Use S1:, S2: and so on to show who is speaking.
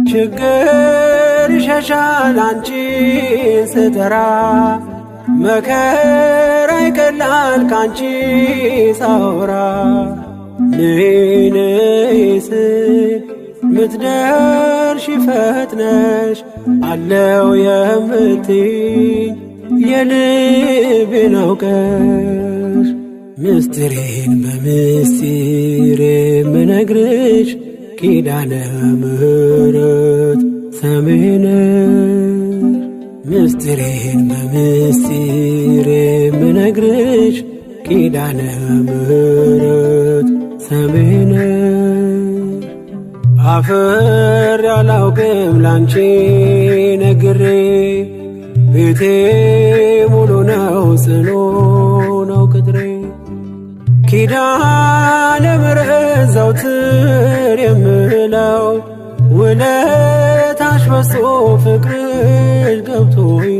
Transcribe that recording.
S1: ችግር ይሸሻል አንቺን ስጠራ መከራ ይቀላል ካንቺ ሳወራ ነይ ነይ ስል ምትደርሺ ፈጥነሽ አለው የምትይኝ የልቤን አውቀሽ ምስጢሬን በምስጢር የምነግርሽ ኪዳነ ምሕረት ሰሚዬ ነሽ። ምስጢሬን በምስጢር የምነግርሽ ኪዳነ ምሕረት ሰሚዬ ነሽ። አፍሬ አላውቅም ላንቺ ነግሬ ቤቴ ሙሉ ነው ጽኑ ነው ቅጥሬ ኪዳነ ምሕረት ዘወትር የምለው ውለታሽ በዝቶ ፍቅርሽ ገብቶኝ